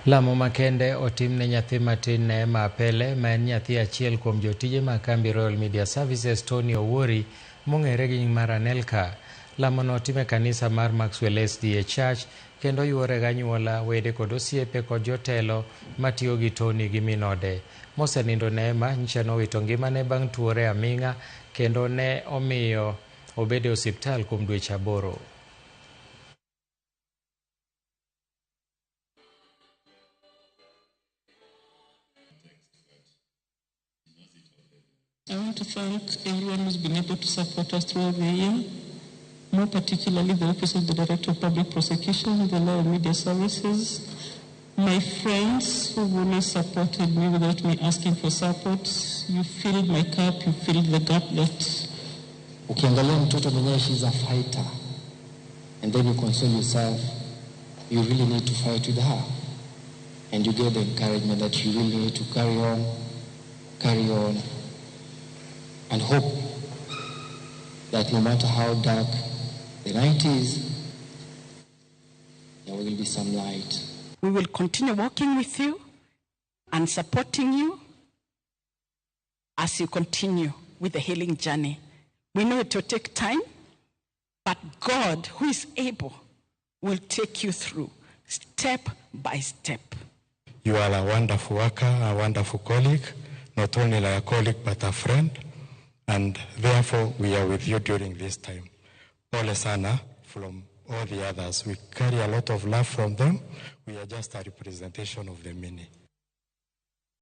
Lamo makende otim ne nyathi matin Neema Pele, ma en nyathi achiel kuom jotije ma kambi Royal Media Services Tony Owori mong'ere gi nying mar Anelka. Lamo no otim e kanisa mar Maxwell SDA Church kendo yuore gi anyuola, wede kod osiepe kod jotelo matiyo gi Tony gi min ode. Mosenindo Neema nyicha nowito ngimane bang' tuore aming'a kendo ne omiyo obedo e osiptal kuom dweche 8. I want to thank everyone who's been able to support us throughout the year, more particularly the Office of the Director of Public Prosecution, the Royal Media Services, my friends who always supported me without me asking for support. You filled my cup, you filled the gap that... Ukiangalia mtoto mwenyewe, she's a fighter, and then you console yourself, you really need to fight with her, and you get the encouragement that you really need to carry on, and hope that no matter how dark the night is, there will be some light. We will continue working with you and supporting you as you continue with the healing journey. We know it will take time, but God, who is able, will take you through step by step. You are a wonderful worker, a wonderful colleague, not only like a colleague, but a friend. And therefore, we are with you during this time. Pole sana from all the others. We carry a lot of love from them. We are just a representation of the many.